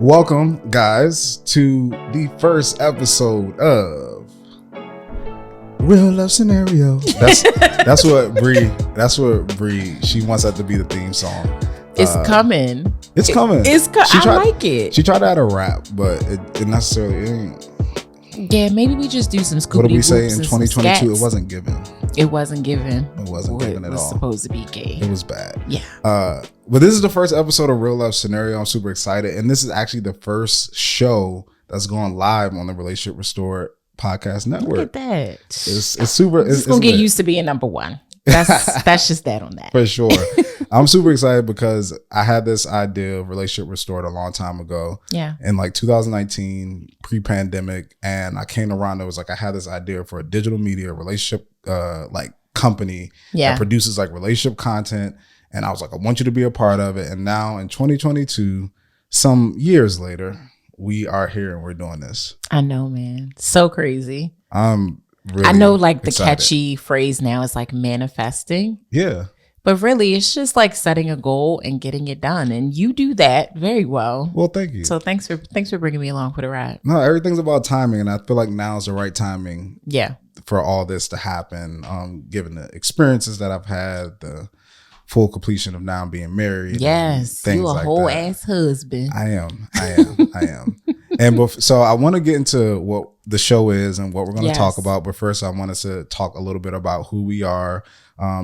Welcome, guys, to the first episode of Real Love Scenario. That's what Bree. She wants that to be the theme song. It's coming. It's coming. I like it. She tried to add a rap, but it necessarily ain't. Yeah, maybe we just do some Scooby. What did we say in 2022? It wasn't given. It wasn't given. It wasn't given at all. It was supposed to be gay. It was bad. Yeah. But this is the first episode of Real Love Scenario. I'm super excited, and this is actually the first show that's going live on the Relationship Restored Podcast Network. Look at that. It's super. It's gonna get used to being number one. That's just that on that. For sure. I'm super excited because I had this idea of Relationship Restored a long time ago. Yeah. In like 2019, pre-pandemic, and I came to Rhonda. It was like I had this idea for a digital media relationship like company that produces like relationship content, and I was like, I want you to be a part of it. And now in 2022, some years later, we are here and we're doing this. I know, man. So crazy. Really I know, like the excited. catchy phrase now is like manifesting. Yeah. But really, it's just like setting a goal and getting it done. And you do that very well. Well, thank you. So thanks for bringing me along for the ride. No, everything's about timing. And I feel like now is the right timing Yeah. for all this to happen. Given the experiences that I've had, the full completion of now being married. Yes. Things You a like whole that. ass husband. I am. And so I want to get into what the show is and what we're going to talk about. But first, I want us to talk a little bit about who we are.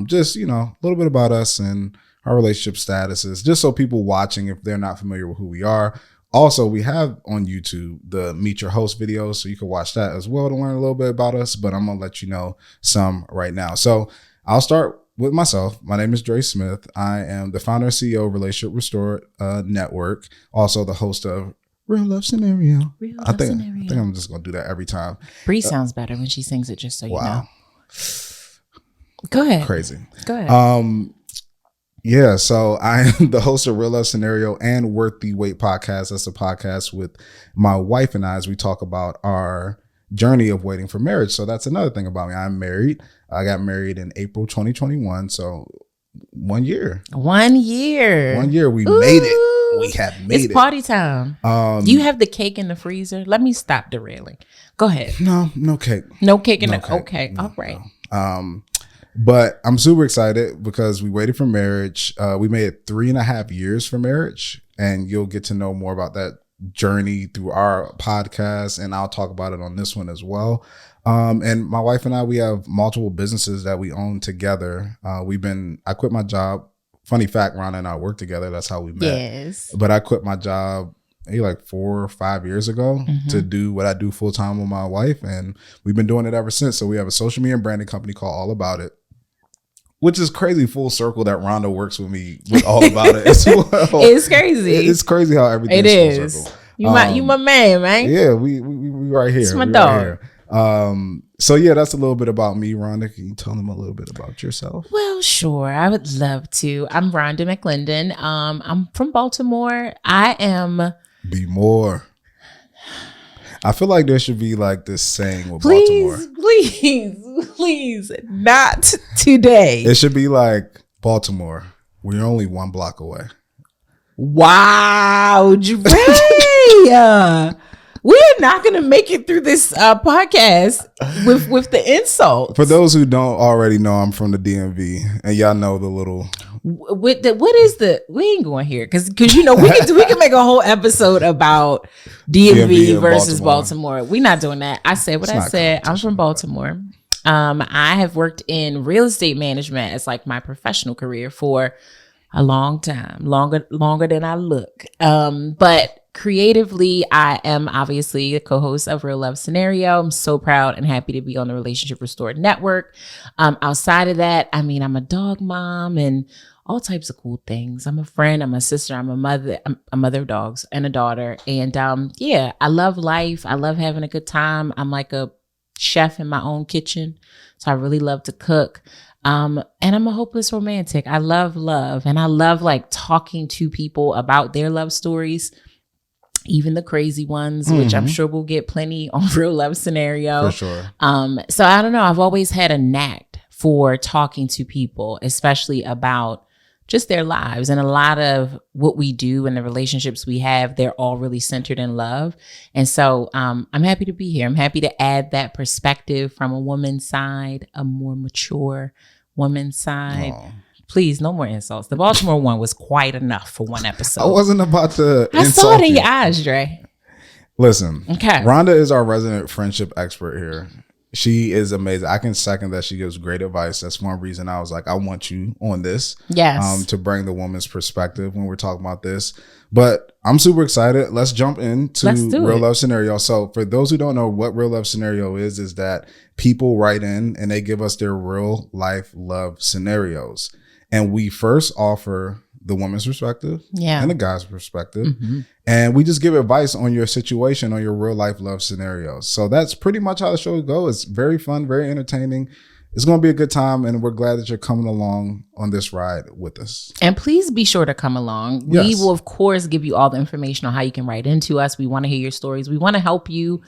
Just, a little bit about us and our relationship statuses, just so people watching, if they're not familiar with who we are. Also, we have on YouTube the Meet Your Host videos, so you can watch that as well to learn a little bit about us. But I'm going to let you know some right now. So I'll start with myself. My name is Dre Smith. I am the founder and CEO of Relationship Restored Network, also the host of Real Love Scenario. I think I'm just going to do that every time. Bree sounds better when she sings it, just so you know. Go ahead. Crazy. Go ahead. Yeah, so I am the host of Real Love Scenario and Worth the Wait podcast. That's a podcast with my wife and I as we talk about our journey of waiting for marriage. So that's another thing about me. I'm married. I got married in April 2021. So 1 year. 1 year. 1 year. We made it. We have made it. It's party time. You have the cake in the freezer. Let me stop derailing. Go ahead. No cake. No cake in the cake. Okay. No, all right. No. But I'm super excited because we waited for marriage. We made it 3.5 years for marriage, and you'll get to know more about that journey through our podcast, and I'll talk about it on this one as well. And my wife and I, we have multiple businesses that we own together. I quit my job. Funny fact, Rhonda and I work together. That's how we met. Yes. But I quit my job maybe like 4 or 5 years ago to do what I do full time with my wife, and we've been doing it ever since. So we have a social media and branding company called All About It, which is crazy full circle that Rhonda works with me with All About It as well. It's crazy. It's crazy how everything is full circle. You my man, man. Yeah, we right here. It's my dog. So yeah, that's a little bit about me. Rhonda, can you tell them a little bit about yourself? Well, sure. I would love to. I'm Rhonda McClendon. I'm from Baltimore. I am. Be more. I feel like there should be like this saying with Baltimore. Please, not today. It should be like, Baltimore, we're only 1 block away. Wow, Dre. We're not going to make it through this podcast with the insult. For those who don't already know, I'm from the DMV, and y'all know the little. We ain't going here because we can make a whole episode about DMV versus Baltimore. We're not doing that. I said what I said. I'm from Baltimore. I have worked in real estate management as like my professional career for a long time, longer than I look. But creatively, I am obviously the co-host of Real Love Scenario. I'm so proud and happy to be on the Relationship Restored Network. Outside of that, I mean, I'm a dog mom and all types of cool things. I'm a friend, I'm a sister, I'm a mother of dogs and a daughter. And I love life. I love having a good time. I'm like a chef in my own kitchen. So I really love to cook. And I'm a hopeless romantic. I love love. And I love like talking to people about their love stories, even the crazy ones, which I'm sure we'll get plenty on Real Love Scenario. For sure. So I don't know. I've always had a knack for talking to people, especially about just their lives. And a lot of what we do and the relationships we have, they're all really centered in love. And so I'm happy to be here. I'm happy to add that perspective from a woman's side, a more mature woman's side. Oh. Please, no more insults. The Baltimore one was quite enough for one episode. I wasn't about to I saw it in your eyes, Dre. Listen, okay. Rhonda is our resident friendship expert here. She is amazing. I can second that. She gives great advice. That's one reason I was like, I want you on this. Yes. To bring the woman's perspective when we're talking about this. But I'm super excited. Let's jump into real love scenario. So for those who don't know what real love scenario is that people write in and they give us their real life love scenarios. And we first offer the woman's perspective and the guy's perspective. Mm-hmm. And we just give advice on your situation, on your real life love scenarios. So that's pretty much how the show goes. It's very fun, very entertaining. It's going to be a good time. And we're glad that you're coming along on this ride with us. And please be sure to come along. Yes. We will, of course, give you all the information on how you can write into us. We want to hear your stories. We want to help you.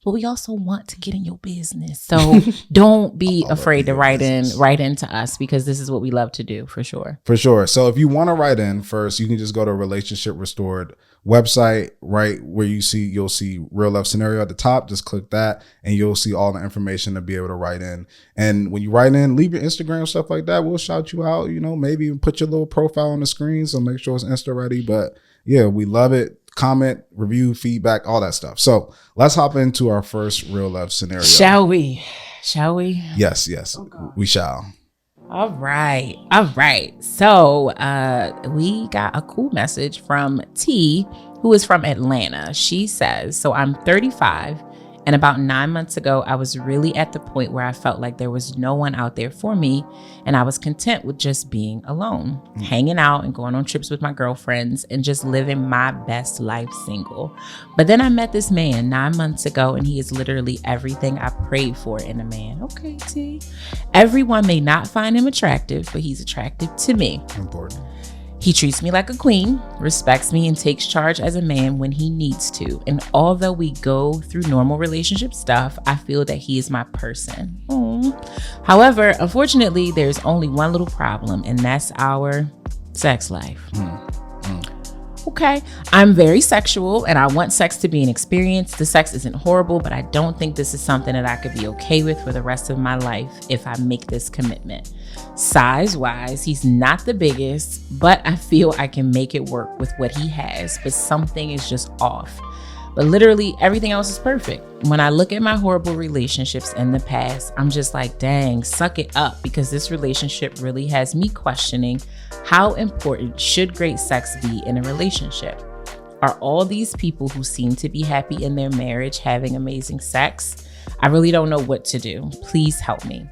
But we also want to get in your business. So don't be afraid to write into us, because this is what we love to do, for sure. For sure. So if you want to write in first, you can just go to Relationship Restored website, right where you'll see Real Love Scenario at the top. Just click that and you'll see all the information to be able to write in. And when you write in, leave your Instagram, stuff like that. We'll shout you out, maybe even put your little profile on the screen. So make sure it's Insta ready. But yeah, we love it. Comment, review, feedback, all that stuff. So let's hop into our first real love scenario. Shall we? Yes. We shall. All right. So we got a cool message from T, who is from Atlanta. She says, so I'm 35. And about 9 months ago, I was really at the point where I felt like there was no one out there for me. And I was content with just being alone, hanging out and going on trips with my girlfriends and just living my best life single. But then I met this man 9 months ago, and he is literally everything I prayed for in a man. Okay, T. Everyone may not find him attractive, but he's attractive to me. Important. He treats me like a queen, respects me, and takes charge as a man when he needs to. And although we go through normal relationship stuff, I feel that he is my person. However, unfortunately, there's only one little problem, and that's our sex life. Okay, I'm very sexual and I want sex to be an experience. The sex isn't horrible, but I don't think this is something that I could be okay with for the rest of my life if I make this commitment. Size-wise, he's not the biggest, but I feel I can make it work with what he has, but something is just off. But literally everything else is perfect. When I look at my horrible relationships in the past, I'm just like, dang, suck it up, because this relationship really has me questioning how important should great sex be in a relationship? Are all these people who seem to be happy in their marriage having amazing sex? I really don't know what to do. Please help me.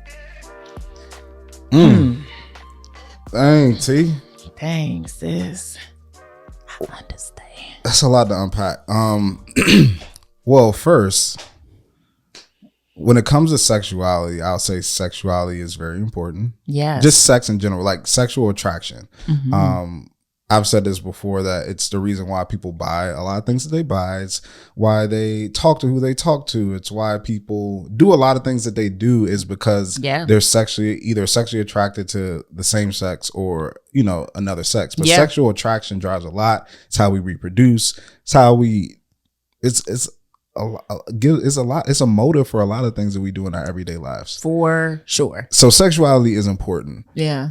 Dang, T. Dang, sis. I understand. That's a lot to unpack. Well, first, when it comes to sexuality, I'll say sexuality is very important. Yeah. Just sex in general, like sexual attraction. Mm-hmm. I've said this before, that it's the reason why people buy a lot of things that they buy. It's why they talk to who they talk to. It's why people do a lot of things that they do, is because they're either sexually attracted to the same sex or, another sex. But sexual attraction drives a lot. It's how we reproduce. It's how it's a lot. It's a motive for a lot of things that we do in our everyday lives. For sure. So sexuality is important. Yeah.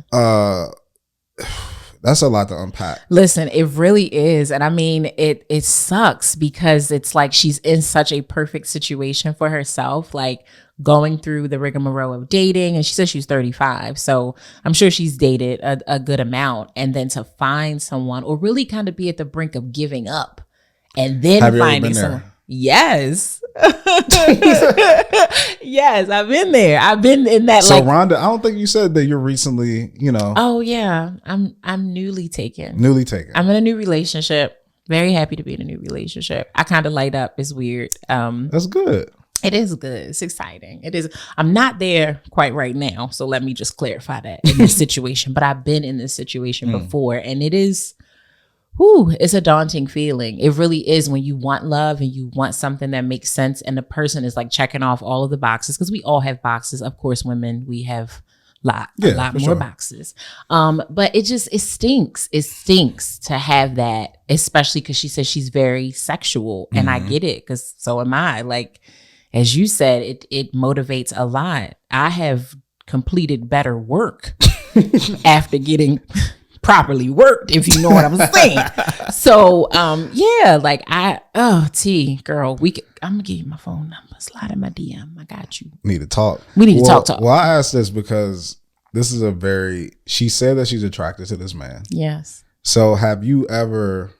That's a lot to unpack. Listen, it really is. And I mean, it sucks, because it's like she's in such a perfect situation for herself, like going through the rigmarole of dating. And she says she's 35. So I'm sure she's dated a good amount. And then to find someone, or really kind of be at the brink of giving up, and then finding someone. Yes. Yes, I've been there. I've been in that. So Rhonda, I don't think you said that you're recently, Oh yeah, I'm newly taken. I'm in a new relationship. Very happy to be in a new relationship. I kind of light up. It's weird. That's good. It is good. It's exciting. It is. I'm not there quite right now, so let me just clarify that in this situation. But I've been in this situation before, and it is. It's a daunting feeling. It really is, when you want love and you want something that makes sense, and the person is like checking off all of the boxes, because we all have boxes. Of course, women, we have a lot more boxes. But it stinks. It stinks to have that, especially because she says she's very sexual, and I get it, because so am I. Like, as you said, it motivates a lot. I have completed better work after getting properly worked, if you know what I'm saying. So like T girl, I'm gonna give you my phone number. Slide in my DM. I got you. Need to talk. We need to talk. Well, I asked this because this is she said that she's attracted to this man. Yes. So have you ever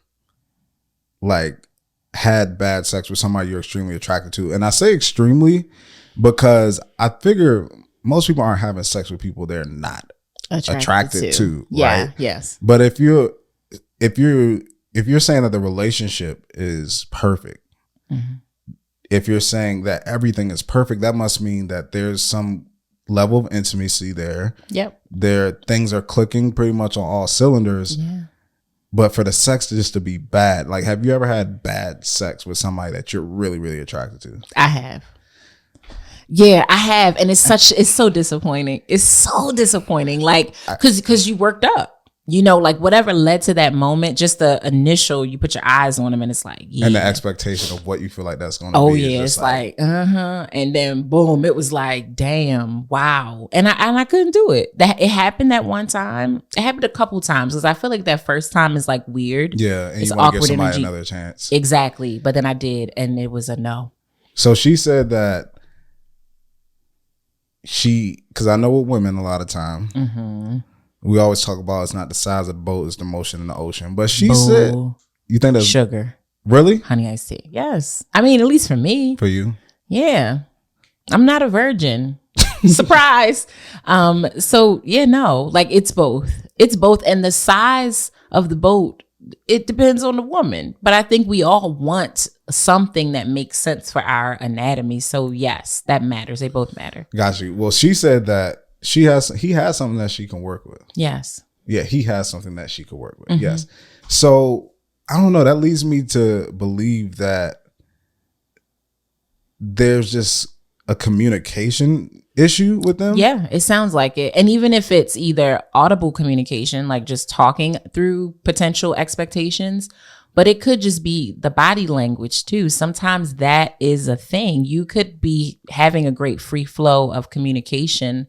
like had bad sex with somebody you're extremely attracted to? And I say extremely because I figure most people aren't having sex with people they're not attracted to. Yeah. Right? Yes. But if you're saying that the relationship is perfect, if you're saying that everything is perfect, that must mean that there's some level of intimacy there. Yep. Things are clicking pretty much on all cylinders. Yeah. But for the sex to be bad, like, have you ever had bad sex with somebody that you're really, really attracted to? I have. Yeah, I have. And it's so disappointing. It's so disappointing. Like, cause you worked up. You know, like whatever led to that moment, just the initial, you put your eyes on them and it's like, yeah. And the expectation of what you feel like that's going to be. Oh, yeah. It's like, And then boom, it was like, damn, wow. And I couldn't do it. It happened that one time. It happened a couple times because I feel like that first time is like weird. Yeah. And it's you want to give somebody energy. Another chance. Exactly. But then I did. And it was a no. So she said that because I know with women a lot of time, we always talk about it's not the size of the boat, it's the motion in the ocean. But she said, you think that's sugar. Really? Honey iced tea. Yes. I mean, at least for me. For you? Yeah. I'm not a virgin. Surprise. So yeah, no, like it's both. It's both. And the size of the boat, it depends on the woman. But I think we all want something that makes sense for our anatomy. So yes, that matters. They both matter. Got you. Well, she said that he has something that she can work with. Yes. Yeah, he has something that she could work with. Yes. So I don't know. That leads me to believe that there's just a communication issue with them. Yeah, it sounds like it. And even if it's either audible communication, like just talking through potential expectations, but it could just be the body language too. Sometimes that is a thing. You could be having a great free flow of communication,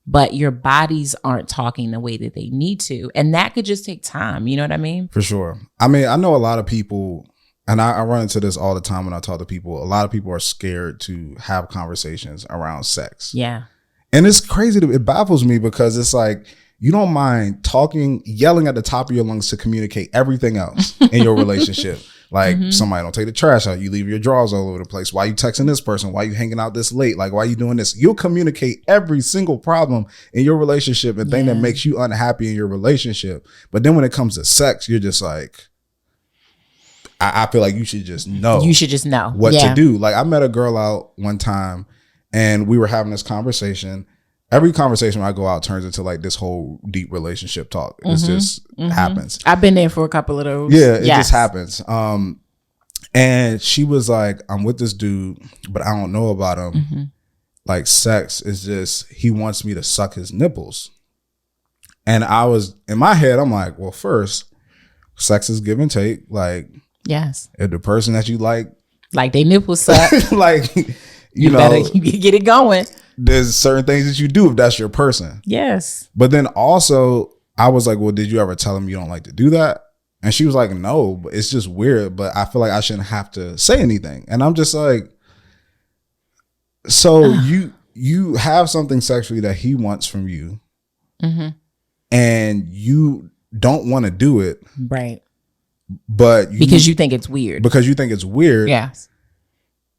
but your bodies aren't talking the way that they need to. And that could just take time. You know what I mean? For sure. I mean, I know a lot of people, and I run into this all the time when I talk to people. A lot of people are scared to have conversations around sex. Yeah. And it's crazy. It baffles me because it's like, you don't mind talking, yelling at the top of your lungs to communicate everything else in your relationship. Like somebody don't take the trash out. You leave your drawers all over the place. Why you texting this person? Why you hanging out this late? Like, why you doing this? You'll communicate every single problem in your relationship and thing that makes you unhappy in your relationship. But then when it comes to sex, you're just like, I feel like you should just know. You should just know what to do. Like, I met a girl out one time and we were having this conversation. Every conversation when I go out turns into like this whole deep relationship talk. It just happens. I've been there for a couple of those. Yeah, it just happens. And she was like, I'm with this dude, but I don't know about him. Like, sex is just, he wants me to suck his nipples. And I was, in my head, I'm like, well, first, sex is give and take. Like, yes, if the person that you like they nipples suck, like, you know, better get it going. There's certain things that you do if that's your person. Yes. But then also, I was like, well, did you ever tell him you don't like to do that? And she was like, no, but it's just weird. But I feel like I shouldn't have to say anything. And I'm just like, so you have something sexually that he wants from you, and you don't want to do it, right? But because you think it's weird. Because you think it's weird. Yes.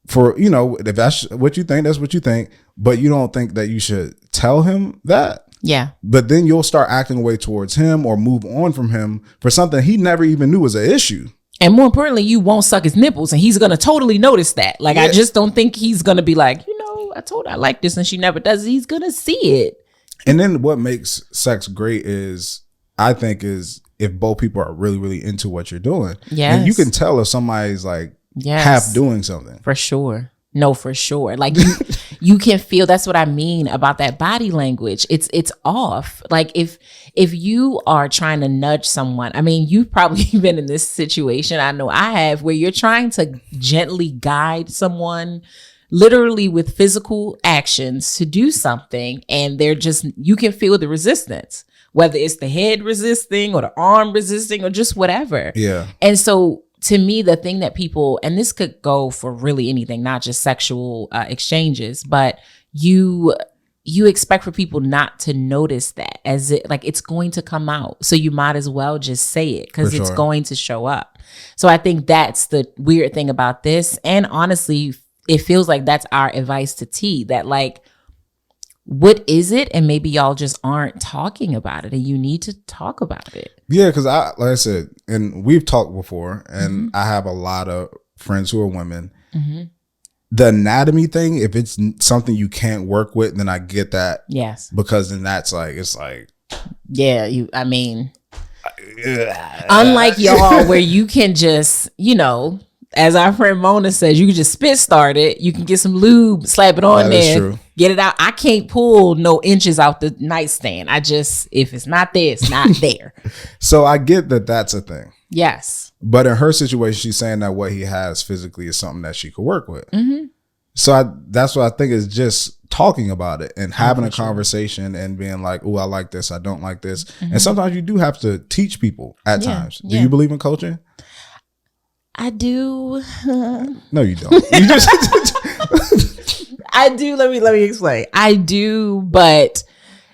For, you know, if that's what you think, that's what you think. But you don't think that you should tell him that. Yeah. But then you'll start acting away towards him or move on from him for something he never even knew was an issue. And more importantly, you won't suck his nipples and he's going to totally notice that. Like, I just don't think he's going to be like, you know, I told her I like this and she never does. He's going to see it. And then what makes sex great is, I think, is if both people are really, really into what you're doing. Yes. And you can tell if somebody's like half doing something. For sure. No, for sure. Like, you can feel, that's what I mean about that body language. It's off. Like if you are trying to nudge someone, I mean, you've probably been in this situation, I know I have, where you're trying to gently guide someone literally with physical actions to do something, and they're just, you can feel the resistance, whether it's the head resisting or the arm resisting or just whatever. Yeah. And so to me, the thing that people, and this could go for really anything, not just sexual exchanges, but you expect for people not to notice that, as it, like, it's going to come out. So you might as well just say it, because it's going to show up. So I think that's the weird thing about this. And honestly, it feels like that's our advice to T, that like, what is it? And maybe y'all just aren't talking about it, and you need to talk about it. Yeah, because like I said, and we've talked before, and I have a lot of friends who are women. The anatomy thing, if it's something you can't work with, then I get that. Yes. Because then that's like, it's like. Yeah, unlike y'all, where you can just, as our friend Mona says, you can just spit start it. You can get some lube, slap it on there, get it out. I can't pull no inches out the nightstand. If it's not there, it's not there. So I get that that's a thing. Yes. But in her situation, she's saying that what he has physically is something that she could work with. So that's what I think, is just talking about it and having a conversation and being like, oh, I like this, I don't like this. And sometimes you do have to teach people at times. Do you believe in coaching? I do. No, you don't. You just I do. Let me explain. I do, but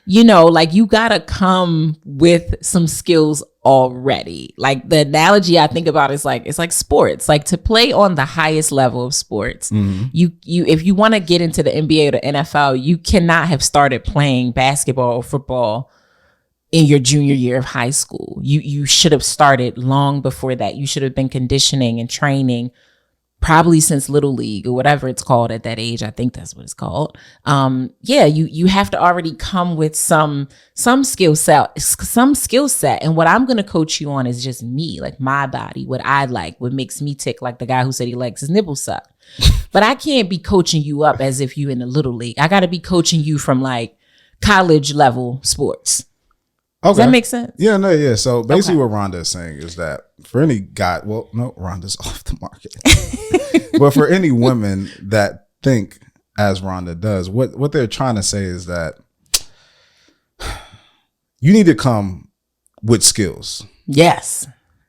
like, you gotta come with some skills already. Like, the analogy I think about is like, it's like sports. Like, to play on the highest level of sports, you if you want to get into the NBA or the NFL, you cannot have started playing basketball or football in your junior year of high school. You should have started long before that. You should have been conditioning and training probably since Little League or whatever it's called at that age. I think that's what it's called. You have to already come with some skill set. And what I'm going to coach you on is just me, like my body, what I like, what makes me tick, like the guy who said he likes his nipple sucked. But I can't be coaching you up as if you in the Little League. I got to be coaching you from like college level sports. Okay. Does that make sense? Yeah, no, yeah. So basically what Rhonda is saying is that for any guy, well, no, Rhonda's off the market. But for any women that think as Rhonda does, what they're trying to say is that you need to come with skills. Yes.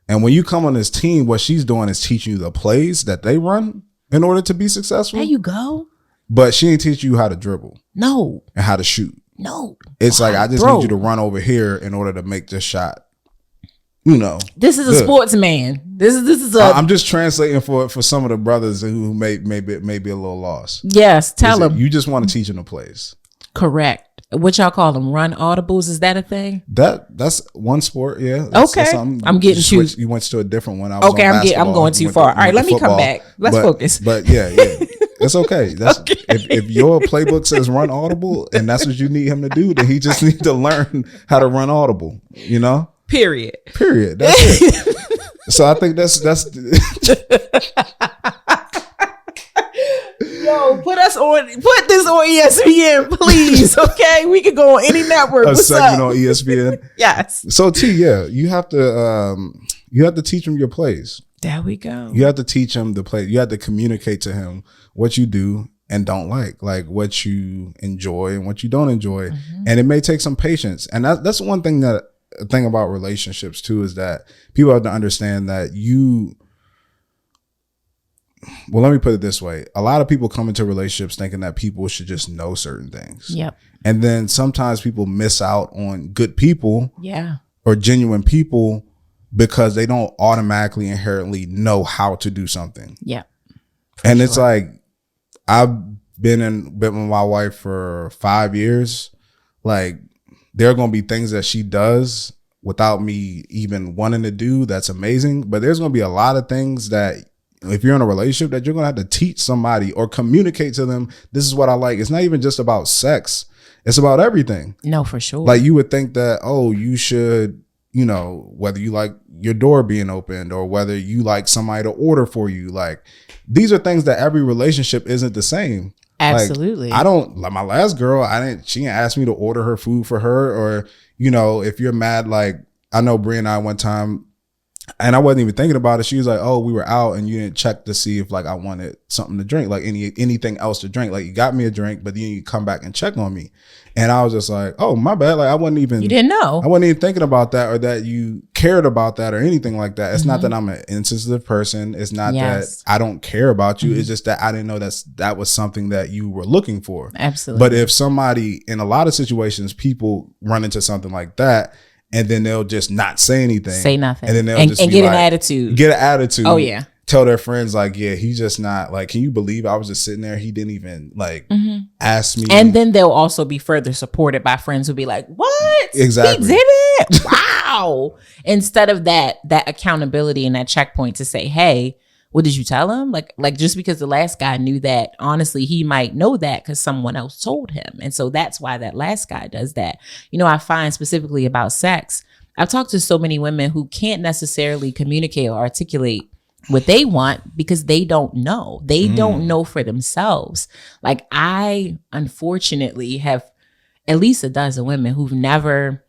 And when you come on this team, what she's doing is teaching you the plays that they run in order to be successful. There you go. But she ain't teach you how to dribble. No. And how to shoot. No. It's like, I just need you to run over here in order to make this shot. This is a sportsman. This is a. I'm just translating for some of the brothers who may be a little lost. Yes, tell them. You just want to teach them the plays. Correct. What y'all call them? Run audibles? Is that a thing? That's one sport. Yeah. Okay. I'm getting too. You went to a different one. I'm going too far. All right, let me come back. Let's focus. But yeah. It's okay. That's okay. If your playbook says run audible and that's what you need him to do, then he just needs to learn how to run audible. Period. That's it. So I think that's Yo, put this on ESPN, please. Okay, we can go on any network. A segment on ESPN. Yes. So T, you have to teach him your plays. There we go. You have to teach him the play. You have to communicate to him what you do and don't like what you enjoy and what you don't enjoy. And it may take some patience. And that's one thing about relationships too, is that people have to understand that well, let me put it this way. A lot of people come into relationships thinking that people should just know certain things. Yep. And then sometimes people miss out on good people. Yeah. Or genuine people because they don't automatically inherently know how to do something. Yeah. And it's like, I've been with my wife for 5 years. Like, there are going to be things that she does without me even wanting to do that's amazing. But there's going to be a lot of things that if you're in a relationship that you're going to have to teach somebody or communicate to them. This is what I like. It's not even just about sex. It's about everything. No, for sure. Like, you would think that, you should, whether you like your door being opened or whether you like somebody to order for you. Like, these are things that every relationship isn't the same. Absolutely. Like, I don't, like my last girl, she didn't ask me to order her food for her, or, you know, if you're mad, like I know Brie and I one time, and I wasn't even thinking about it. She was like, "Oh, we were out and you didn't check to see if like I wanted something to drink, like anything else to drink. Like you got me a drink, but then you come back and check on me." And I was just like, "Oh, my bad. Like you didn't know. I wasn't even thinking about that, or that you cared about that, or anything like that. It's not that I'm an insensitive person. It's not that I don't care about you. It's just that I didn't know that was something that you were looking for. Absolutely. But if somebody, in a lot of situations, people run into something like that, and then they'll just not say anything. Say nothing. And then they'll just get an attitude. Get an attitude. Oh, yeah. Tell their friends, like, yeah, he's just not, like, can you believe I was just sitting there? He didn't even, like, ask me. And then they'll also be further supported by friends who'll be like, what? Exactly. He did it? Wow. Instead of that accountability and that checkpoint to say, hey, what did you tell him? Like just because the last guy knew that, honestly, he might know that because someone else told him. And so that's why that last guy does that. You know, I find specifically about sex, I've talked to so many women who can't necessarily communicate or articulate what they want because they don't know. They don't know for themselves. Like I, unfortunately, have at least a dozen women who've never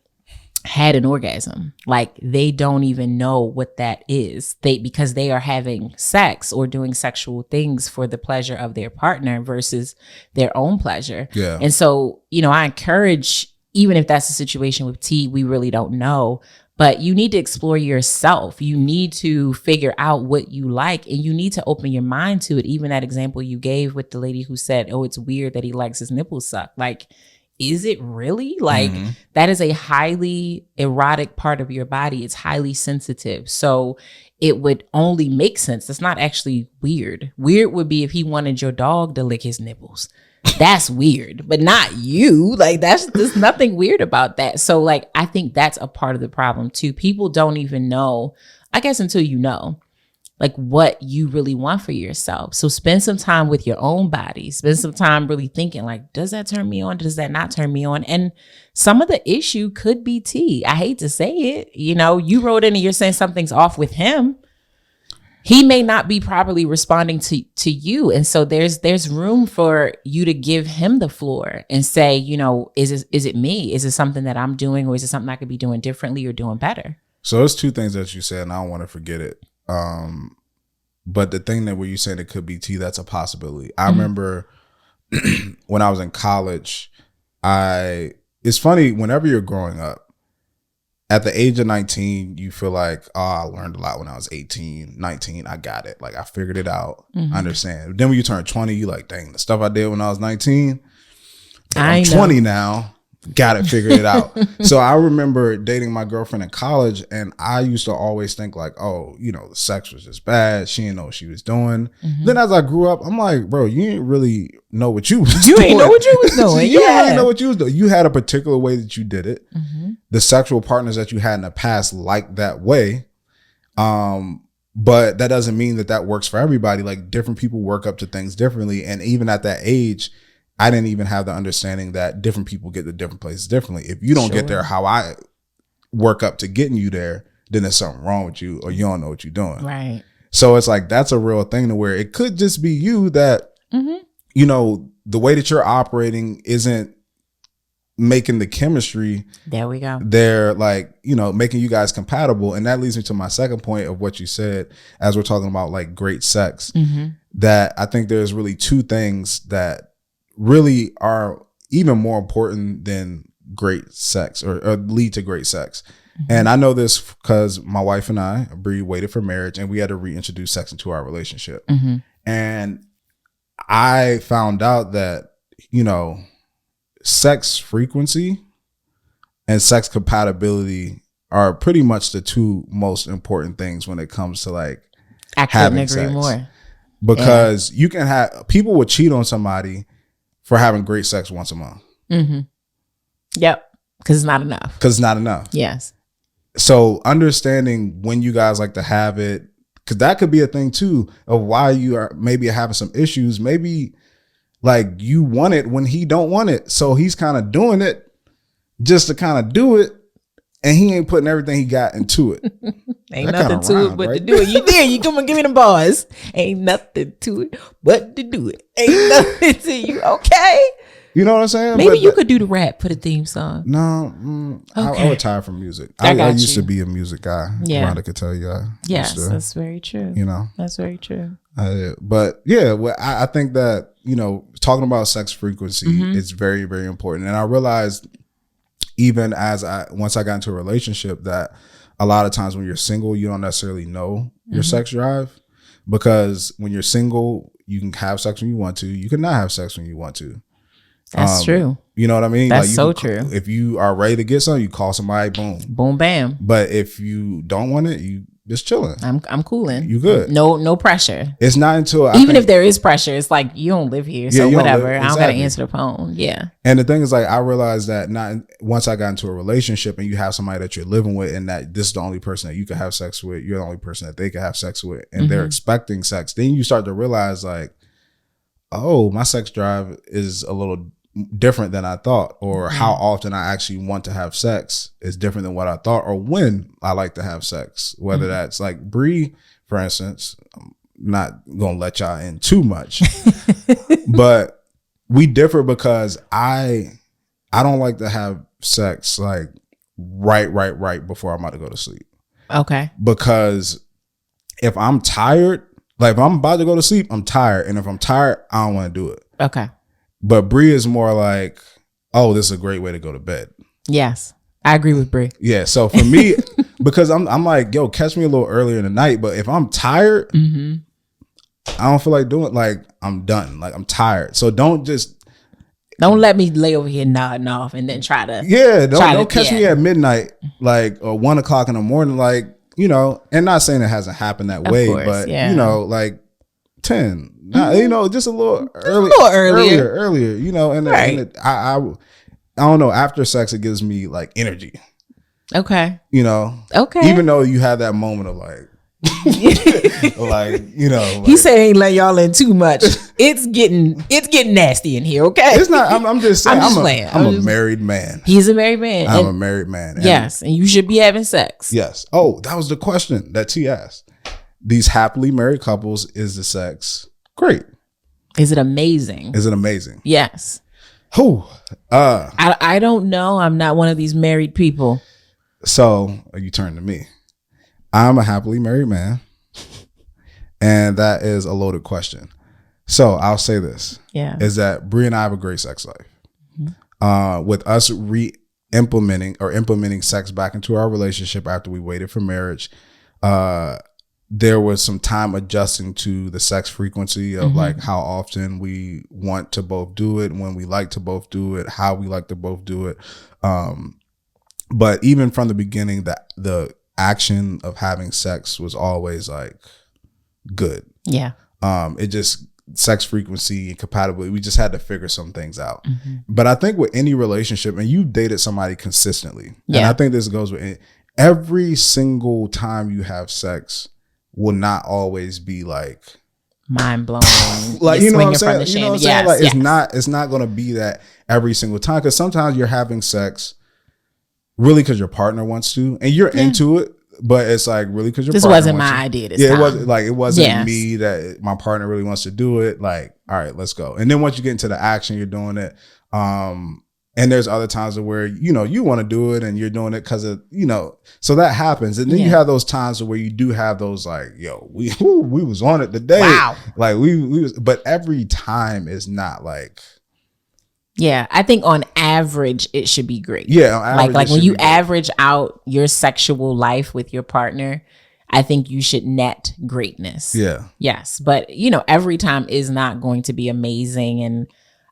had an orgasm. Like they don't even know what that is. Because they are having sex or doing sexual things for the pleasure of their partner versus their own pleasure. Yeah. And so, you know, I encourage, even if that's the situation with T, we really don't know, but you need to explore yourself. You need to figure out what you like, and you need to open your mind to it. Even that example you gave with the lady who said, oh, it's weird that he likes his nipples sucked. Like, is it really? Like, that is a highly erotic part of your body. It's highly sensitive. So it would only make sense. It's not actually weird. Weird would be if he wanted your dog to lick his nipples. That's weird, but not you. Like there's nothing weird about that. So like, I think that's a part of the problem too. People don't even know, I guess, until you know, like what you really want for yourself. So spend some time with your own body. Spend some time really thinking like, does that turn me on? Does that not turn me on? And some of the issue could be T. I hate to say it. You know, you wrote in and you're saying something's off with him. He may not be properly responding to you. And so there's room for you to give him the floor and say, you know, is it me? Is it something that I'm doing, or is it something I could be doing differently or doing better? So there's two things that you said, and I don't want to forget it. But the thing that where you saying it could be T, that's a possibility. I remember when I was in college, it's funny, whenever you're growing up, at the age of 19, you feel like, oh, I learned a lot when I was 18, 19. I got it. Like, I figured it out. I understand. Then when you turn 20, you like, dang, the stuff I did when I was 19, I'm 20 now. Got it, figured it out. So I remember dating my girlfriend in college, and I used to always think like, oh, you know, the sex was just bad. She didn't know what she was doing. Then as I grew up, I'm like, bro, you didn't really know what you was doing. You ain't know what you was doing. You didn't know what you was doing. You had a particular way that you did it. The sexual partners that you had in the past liked that way. But that doesn't mean that works for everybody. Like, different people work up to things differently. And even at that age, I didn't even have the understanding that different people get to different places differently. If you don't get there how I work up to getting you there, then there's something wrong with you, or you don't know what you're doing. Right. So it's like, that's a real thing, to where it could just be you that, you know, the way that you're operating isn't making the chemistry. There we go. They're like, you know, making you guys compatible. And that leads me to my second point of what you said, as we're talking about like great sex, that I think there's really two things that really are even more important than great sex, or lead to great sex. And I know this because my wife and I, Bree, waited for marriage, and we had to reintroduce sex into our relationship. And I found out that, you know, sex frequency and sex compatibility are pretty much the two most important things when it comes to like having sex. More. Because you can have, people would cheat on somebody for having great sex once a month. Yep. Because it's not enough. Yes. So understanding when you guys like to have it, because that could be a thing too, of why you are maybe having some issues. Maybe like you want it when he don't want it. So he's kind of doing it just to kind of do it, and he ain't putting everything he got into it. Ain't nothing to it but to do it. You did. You come and give me the bars. Ain't nothing to it but to do it. Ain't nothing to you. Okay. You know what I'm saying? Maybe you could do the rap for the theme song. No, I retired from music. I used to be a music guy. Yeah. Rhonda could tell you. Yes, that's very true. You know, that's very true. But yeah, I think that, you know, talking about sex frequency is very, very important. And I realized even once I got into a relationship that a lot of times when you're single, you don't necessarily know your sex drive, because when you're single, you can have sex when you want to. You can not have sex when you want to. That's true. You know what I mean? That's so true. If you are ready to get something, you call somebody, boom. Boom, bam. But if you don't want it, you just chilling. I'm cooling. You good. No pressure. It's not until even if there is pressure, it's like you don't live here, so whatever. I don't gotta answer the phone. Yeah. And the thing is, like, I realized that once I got into a relationship and you have somebody that you're living with, and that this is the only person that you can have sex with, you're the only person that they can have sex with, and they're expecting sex, then you start to realize, like, oh, my sex drive is a little different than I thought, or how often I actually want to have sex is different than what I thought, or when I like to have sex, whether that's like Bree, for instance. I'm not gonna let y'all in too much, but we differ because I don't like to have sex like right before I'm about to go to sleep. Okay. Because if I'm tired, like if I'm about to go to sleep, I'm tired, and if I'm tired, I don't want to do it. Okay. But Bree is more like, oh, this is a great way to go to bed. Yes, I agree with Bree. Yeah. So for me, because I'm like, yo, catch me a little earlier in the night. But if I'm tired, I don't feel like doing it. Like, I'm done. Like, I'm tired. So don't let me lay over here nodding off and then try to. Yeah. Don't catch me at midnight, like, or 1 o'clock in the morning, like, you know, and not saying it hasn't happened that way, but you know, like 10. You know, just a little earlier, you know, and I don't know. After sex, it gives me like energy. Okay. You know. Okay. Even though you have that moment of like, like, you know, like, he said he ain't let y'all in too much. It's getting nasty in here. Okay. It's not. I'm just saying. I'm a married man. He's a married man. I'm a married man. Yes, and you should be having sex. Yes. Oh, that was the question that T asked. These happily married couples, is the sex great? Is it amazing? Yes. Who? I don't know. I'm not one of these married people. So you turn to me. I'm a happily married man, and that is a loaded question. So I'll say this: is that Bree and I have a great sex life. With us implementing sex back into our relationship after we waited for marriage, there was some time adjusting to the sex frequency of like how often we want to both do it, when we like to both do it, how we like to both do it. But even from the beginning, the action of having sex was always like good. Yeah. It just, sex frequency and compatibility, we just had to figure some things out. But I think with any relationship, and you dated somebody consistently, and I think this goes with every single time you have sex will not always be like mind blown, like, you know what I'm saying? You know what I'm saying? Like, it's not going to be that every single time, because sometimes you're having sex really because your partner wants to, and you're into it, but it's like really because your partner wasn't my idea. It wasn't me, that my partner really wants to do it. Like, all right, let's go. And then once you get into the action, you're doing it. And there's other times where, you know, you want to do it and you're doing it because of, you know, so that happens. And then you have those times where you do have those like, yo, we was on it today. Wow. Like we was, but every time is not like. Yeah, I think on average it should be great. Yeah, on average, like when you average out your sexual life with your partner, I think you should net greatness. Yeah. Yes, but you know, every time is not going to be amazing and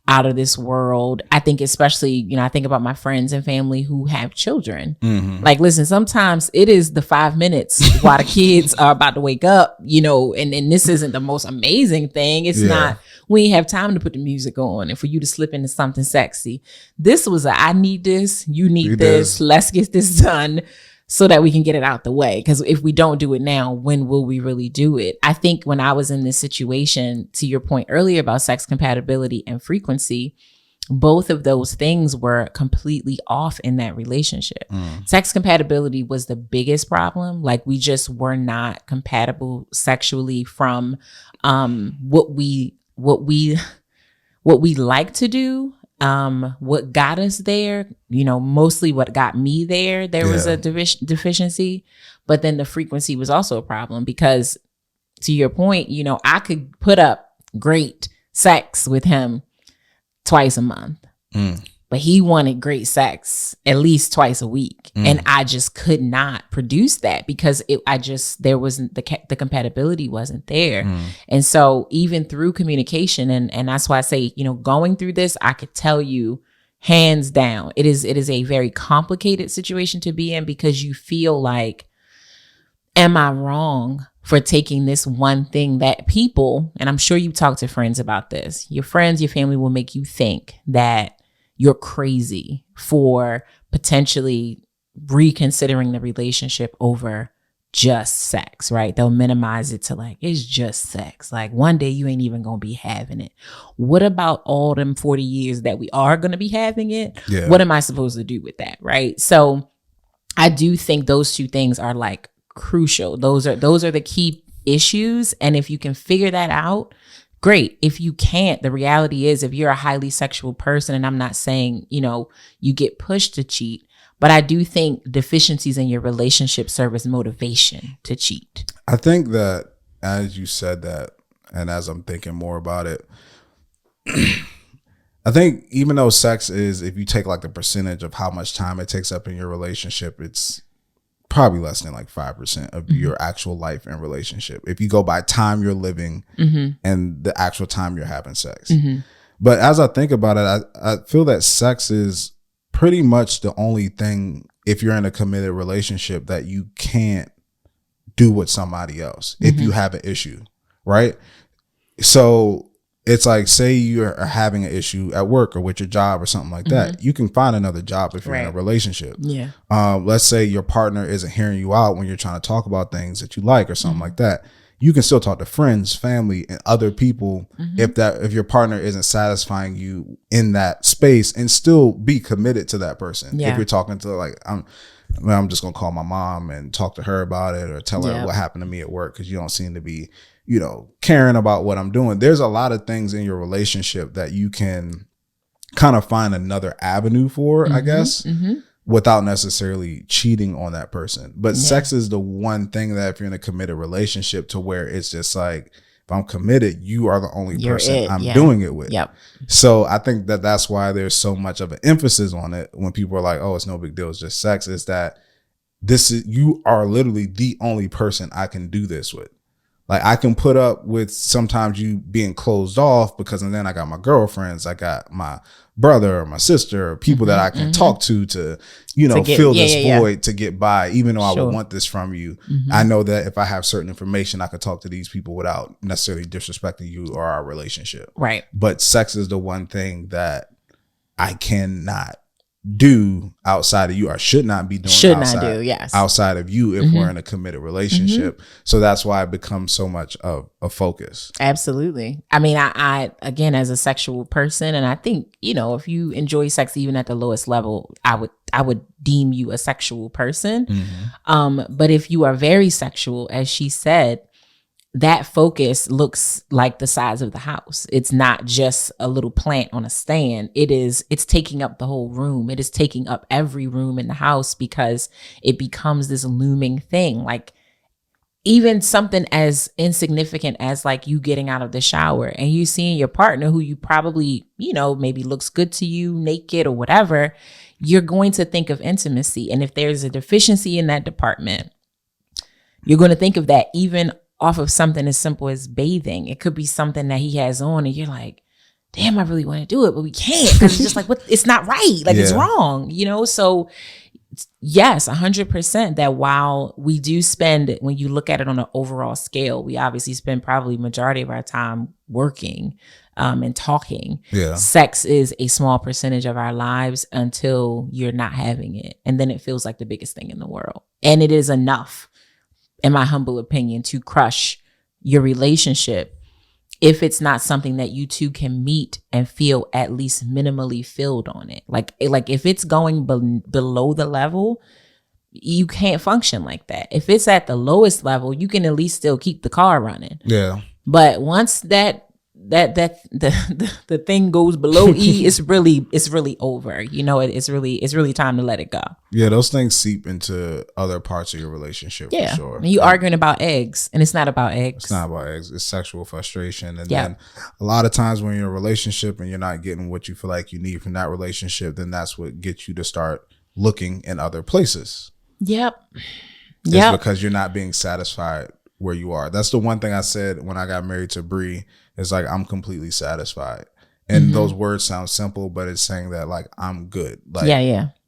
out of this world. I think especially, you know, I think about my friends and family who have children. Like, listen, sometimes it is the 5 minutes while the kids are about to wake up, you know, and this isn't the most amazing thing. It's not, we ain't have time to put the music on and for you to slip into something sexy. This was I need this, you need this, let's get this done so that we can get it out the way. Because if we don't do it now, when will we really do it? I think when I was in this situation, to your point earlier about sex compatibility and frequency, both of those things were completely off in that relationship. Sex compatibility was the biggest problem. Like, we just were not compatible sexually from what we like to do, what got us there, mostly what got me there. There was a deficiency, but then the frequency was also a problem because, to your point, I could put up great sex with him twice a month, but he wanted great sex at least twice a week. And I just could not produce that because there wasn't the compatibility wasn't there. And so even through communication, and that's why I say, going through this, I could tell you hands down, it is a very complicated situation to be in because you feel like, am I wrong for taking this one thing that people, and I'm sure you talk to friends about this, your friends, your family will make you think that you're crazy for potentially reconsidering the relationship over just sex, right? They'll minimize it to like, it's just sex. Like, one day you ain't even going to be having it. What about all them 40 years that we are going to be having it? Yeah. What am I supposed to do with that, right? So I do think those two things are like crucial. Those are the key issues. And if you can figure that out, great. If you can't, the reality is, if you're a highly sexual person, and I'm not saying, you get pushed to cheat, but I do think deficiencies in your relationship serve as motivation to cheat. I think that as you said that, and as I'm thinking more about it, I think even though sex is, if you take like the percentage of how much time it takes up in your relationship, it's probably less than like 5% of your actual life and relationship. If you go by time you're living and the actual time you're having sex. But as I think about it, I feel that sex is pretty much the only thing, if you're in a committed relationship, that you can't do with somebody else if you have an issue, right? So it's like, say you're having an issue at work or with your job or something like that. You can find another job if you're in a relationship. Yeah. Let's say your partner isn't hearing you out when you're trying to talk about things that you like or something like that. You can still talk to friends, family, and other people if your partner isn't satisfying you in that space, and still be committed to that person. Yeah. If you're talking to like, I'm just gonna call my mom and talk to her about it, or tell her what happened to me at work because you don't seem to be caring about what I'm doing. There's a lot of things in your relationship that you can kind of find another avenue for, I guess, without necessarily cheating on that person. But sex is the one thing that if you're in a committed relationship to where it's just like, if I'm committed, you are the only person I'm doing it with. Yep. So I think that that's why there's so much of an emphasis on it when people are like, oh, it's no big deal, it's just sex. Is that you are literally the only person I can do this with. Like, I can put up with sometimes you being closed off because, and then I got my girlfriends, I got my brother or my sister, or people that I can talk to fill this void to get by, even though I would want this from you. I know that if I have certain information, I could talk to these people without necessarily disrespecting you or our relationship. Right. But sex is the one thing that I cannot do outside of you, or should not be doing outside of you if we're in a committed relationship. So that's why it becomes so much of a focus. Absolutely. I mean, I again, as a sexual person, and I think, if you enjoy sex even at the lowest level, I would deem you a sexual person. But if you are very sexual, as she said, that focus looks like the size of the house. It's not just a little plant on a stand. It's taking up the whole room. It is taking up every room in the house because it becomes this looming thing. Like, even something as insignificant as like you getting out of the shower and you seeing your partner who you probably, maybe looks good to you naked or whatever, you're going to think of intimacy. And if there's a deficiency in that department, you're going to think of that even off of something as simple as bathing. It could be something that he has on and you're like, damn, I really want to do it, but we can't because it's just like, what? It's not right. Like, it's wrong, So yes, 100% that while we do spend, when you look at it on an overall scale, we obviously spend probably majority of our time working and talking. Yeah. Sex is a small percentage of our lives until you're not having it. And then it feels like the biggest thing in the world. And it is enough, in my humble opinion, to crush your relationship if it's not something that you two can meet and feel at least minimally filled on it. Like if it's going below the level, you can't function like that. If it's at the lowest level, you can at least still keep the car running. Yeah. But once the thing goes below E, it's really over. It's really time to let it go. Yeah, those things seep into other parts of your relationship. Yeah, for sure. And you arguing about eggs, and it's not about eggs. It's not about eggs. It's sexual frustration, and then a lot of times when you're in a relationship and you're not getting what you feel like you need from that relationship, then that's what gets you to start looking in other places. Yep. It's because you're not being satisfied where you are. That's the one thing I said when I got married to Bree. It's like, I'm completely satisfied. And those words sound simple, but it's saying that like, I'm good. Like,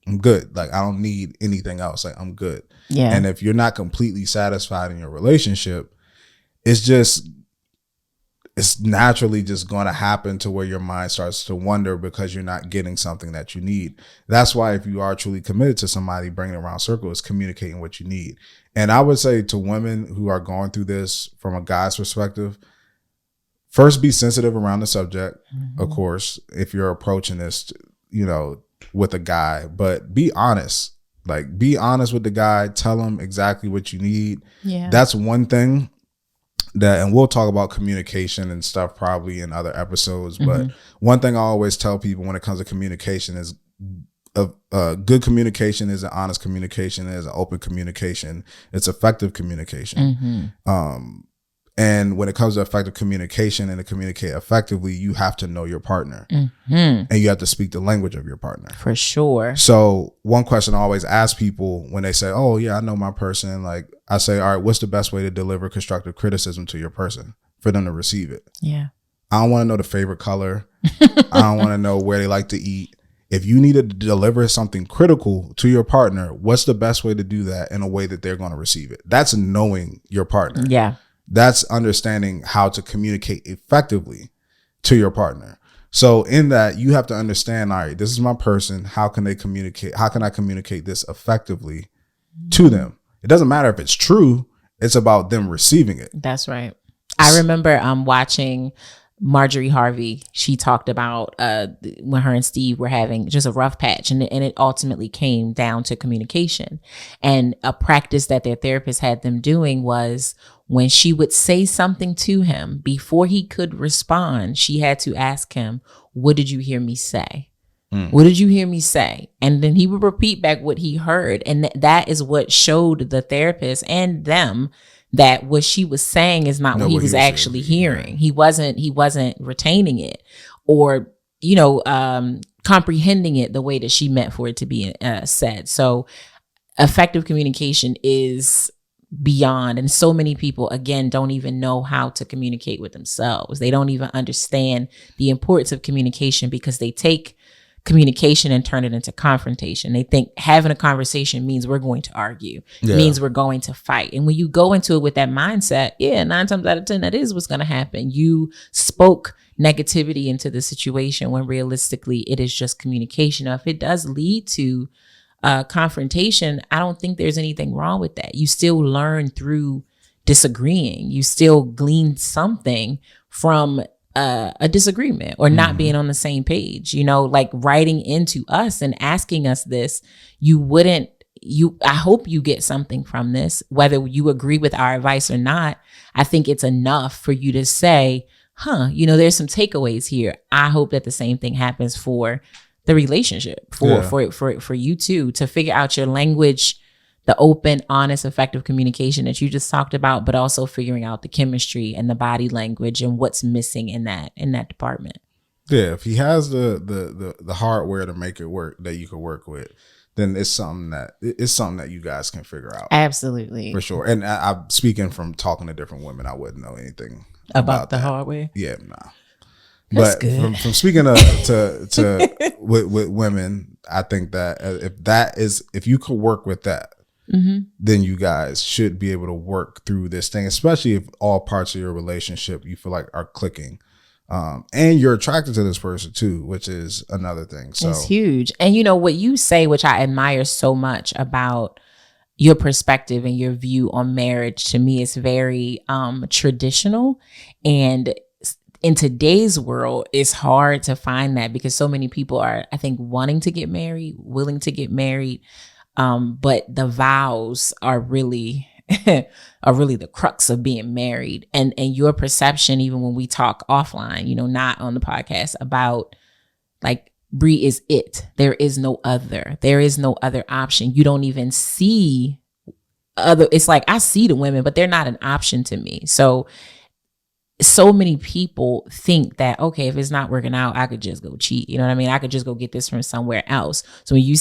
I'm good. Like, I don't need anything else. Like, I'm good. Yeah. And if you're not completely satisfied in your relationship, it's naturally just going to happen to where your mind starts to wonder because you're not getting something that you need. That's why if you are truly committed to somebody, bringing it around circle is communicating what you need. And I would say to women who are going through this from a guy's perspective, first, be sensitive around the subject, of course, if you're approaching this, with a guy, but be honest. Like, be honest with the guy. Tell him exactly what you need. Yeah. That's one thing and we'll talk about communication and stuff probably in other episodes. But one thing I always tell people when it comes to communication is good communication is an honest communication, is an open communication. It's effective communication. And when it comes to effective communication and to communicate effectively, you have to know your partner and you have to speak the language of your partner. For sure. So one question I always ask people when they say, oh yeah, I know my person. Like I say, all right, what's the best way to deliver constructive criticism to your person for them to receive it? Yeah. I don't want to know the favorite color. I don't want to know where they like to eat. If you need to deliver something critical to your partner, what's the best way to do that in a way that they're going to receive it? That's knowing your partner. Yeah. That's understanding how to communicate effectively to your partner. So in that, you have to understand, all right, this is my person. How can they communicate? How can I communicate this effectively to them? It doesn't matter if it's true. It's about them receiving it. That's right. I remember watching Marjorie Harvey. She talked about when her and Steve were having just a rough patch, and it ultimately came down to communication. And a practice that their therapist had them doing was when she would say something to him, before he could respond, she had to ask him, what did you hear me say? What did you hear me say? And then he would repeat back what he heard. And that is what showed the therapist and them that what she was saying is not what he was actually hearing. He wasn't retaining it or, comprehending it the way that she meant for it to be said. So effective communication is beyond, and so many people again don't even know how to communicate with themselves. They don't even understand the importance of communication because they take communication and turn it into confrontation. They think having a conversation means we're going to argue, means we're going to fight. And when you go into it with that mindset, 9 times out of 10, that is what's going to happen. You spoke negativity into the situation when realistically it is just communication. Now, if it does lead to confrontation, I don't think there's anything wrong with that. You still learn through disagreeing. You still glean something from a disagreement or not being on the same page, like writing into us and asking us this. I hope you get something from this, whether you agree with our advice or not. I think it's enough for you to say, there's some takeaways here. I hope that the same thing happens for the relationship, for you two, to figure out your language, the open, honest, effective communication that you just talked about, but also figuring out the chemistry and the body language and what's missing in that department. Yeah, if he has the hardware to make it work that you can work with, then it's something that you guys can figure out. Absolutely, for sure. And I'm speaking from talking to different women, I wouldn't know anything about the hardware. Yeah, nah. But from speaking to with women, I think that if you could work with that, then you guys should be able to work through this thing, especially if all parts of your relationship you feel like are clicking. And you're attracted to this person too, which is another thing. So it's huge. And what you say, which I admire so much about your perspective and your view on marriage, to me is very traditional. And in today's world, it's hard to find that because so many people are, I think, wanting to get married, willing to get married. But the vows are really the crux of being married, and your perception, even when we talk offline, not on the podcast, about like Bree is it. There is no other. There is no other option. You don't even see other. It's like I see the women, but they're not an option to me. So many people think that, okay, if it's not working out, I could just go cheat. You know what I mean? I could just go get this from somewhere else. So when you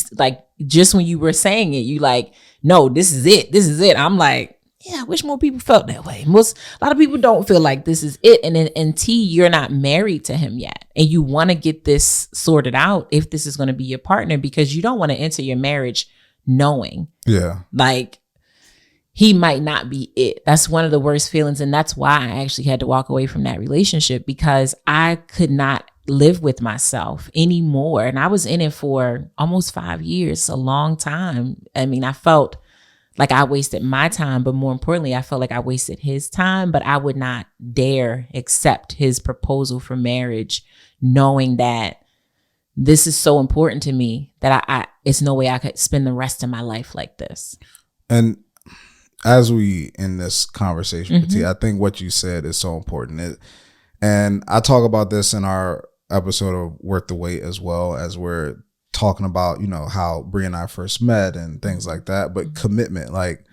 just when you were saying it, you like, no, this is it. This is it. I'm like, yeah, I wish more people felt that way. A lot of people don't feel like this is it. And then you're not married to him yet. And you want to get this sorted out if this is going to be your partner, because you don't want to enter your marriage knowing. Yeah. Like, he might not be it. That's one of the worst feelings. And that's why I actually had to walk away from that relationship, because I could not live with myself anymore. And I was in it for almost 5 years, a long time. I mean, I felt like I wasted my time, but more importantly, I felt like I wasted his time, but I would not dare accept his proposal for marriage, knowing that this is so important to me that I it's no way I could spend the rest of my life like this. And as we in this conversation, mm-hmm. I think what you said is so important. And I talk about this in our episode of Worth the Wait as well, as we're talking about, how Bree and I first met and things like that. But commitment, like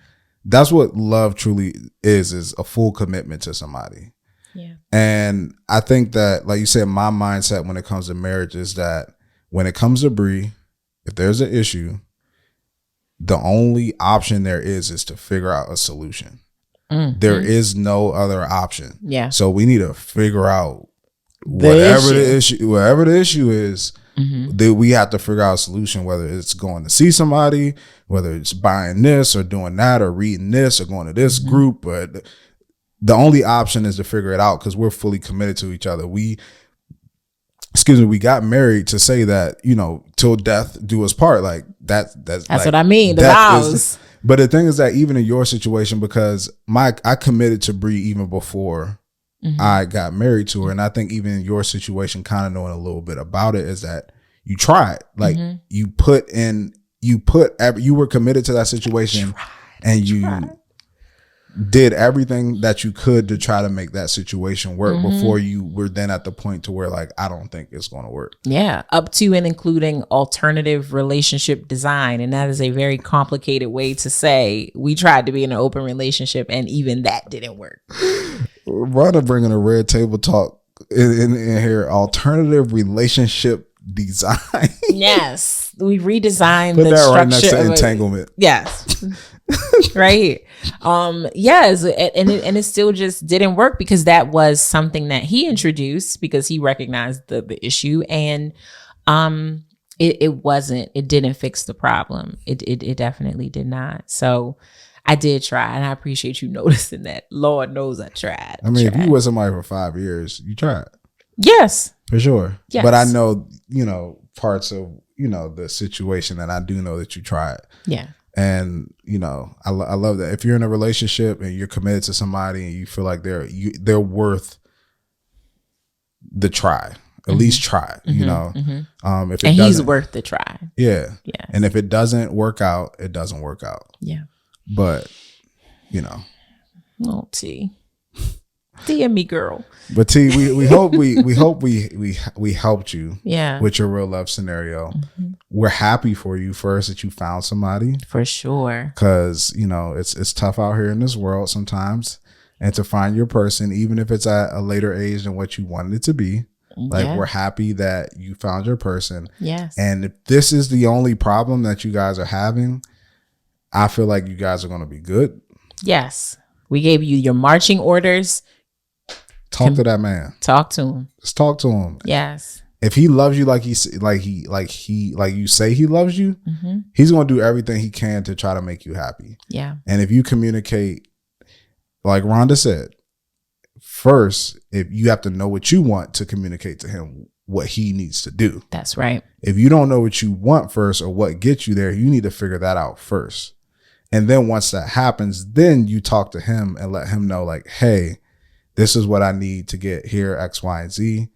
that's what love truly is a full commitment to somebody. Yeah. And I think that, like you said, my mindset when it comes to marriage is that when it comes to Bree, if there's an issue, the only option there is to figure out a solution. Mm-hmm. There is no other option. Yeah. So we need to figure out whatever the issue is, mm-hmm. that we have to figure out a solution, whether it's going to see somebody, whether it's buying this or doing that or reading this or going to this mm-hmm. group. But the only option is to figure it out, because we're fully committed to each other. We got married to say that, till death do us part. Like that's like, what I mean. The vows. But the thing is that even in your situation, because I committed to Bree even before mm-hmm. I got married to her. And I think even in your situation, kind of knowing a little bit about it, is that you tried, like mm-hmm. you were committed to that situation and you did everything that you could to try to make that situation work mm-hmm. before you were then at the point to where, like, I don't think it's going to work. Yeah. Up to and including alternative relationship design. And that is a very complicated way to say we tried to be in an open relationship and even that didn't work. Rhonda bringing a red table talk in here, alternative relationship design. Yes. We redesigned Put the that structure right next to entanglement. Yes. Right. Yes. And it still just didn't work, because that was something that he introduced because he recognized the issue, and it didn't fix the problem. It definitely did not. So I did try, and I appreciate you noticing that. Lord knows I tried. I mean, if you with somebody for 5 years, you tried. Yes. For sure. Yes. But I know, parts of, the situation that I do know that you tried. Yeah. And, I love that. If you're in a relationship and you're committed to somebody and you feel like they're worth the try, at mm-hmm. least try, mm-hmm. If and he's worth the try. Yeah. Yeah. And if it doesn't work out, it doesn't work out. Yeah. But, Oh, T. DM me, girl. But T, we hope we helped you. Yeah. With your real love scenario. Mm-hmm. We're happy for you first that you found somebody. For sure. Because it's tough out here in this world sometimes, and to find your person, even if it's at a later age than what you wanted it to be. Like we're happy that you found your person. Yes. And if this is the only problem that you guys are having, I feel like you guys are going to be good. Yes. We gave you your marching orders. Talk to that man. Talk to him. Just talk to him. Yes. If he loves you like you say he loves you, mm-hmm. he's going to do everything he can to try to make you happy. Yeah. And if you communicate, like Rhonda said, first, if you have to know what you want to communicate to him what he needs to do. That's right. If you don't know what you want first or what gets you there, you need to figure that out first. And then once that happens, then you talk to him and let him know, like, hey, this is what I need to get here, X, Y, and Z.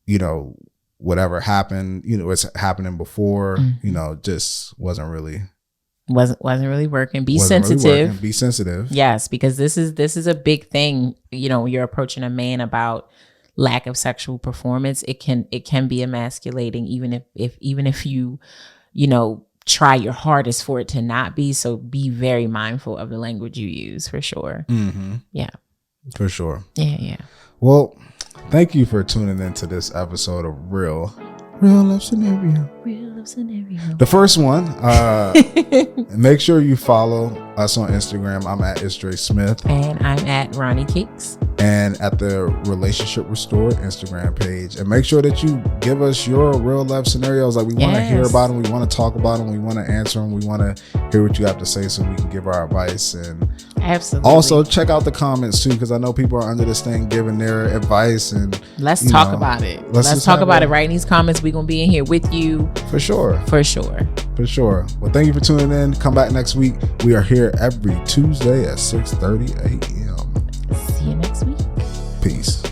You know, whatever happened, you know, it's happening before, you know, just wasn't really working. Be sensitive. Really working. Be sensitive. Yes, because this is a big thing. You know, when you're approaching a man about lack of sexual performance, it can be emasculating, even if you know, try your hardest for it to not be. So be very mindful of the language you use, for sure. Yeah, for sure. Yeah. Well, thank you for tuning into this episode of Real Love Scenario. The first one. Make sure you follow us on Instagram. I'm at Dre Smith. And I'm at Ronnie Cakes. And at the Relationship Restored Instagram page. And make sure that you give us your real love scenarios. Like, we want to hear about them. We want to talk about them. We want to answer them. We want to hear what you have to say so we can give our advice. And absolutely. Also, check out the comments too, because I know people are under this thing giving their advice. And let's talk about it. Let's talk about it right in these comments. We're going to be in here with you. For sure. Well, thank you for tuning in. Come back next week. We are here every Tuesday at 6:30 a.m. See you next week. Peace.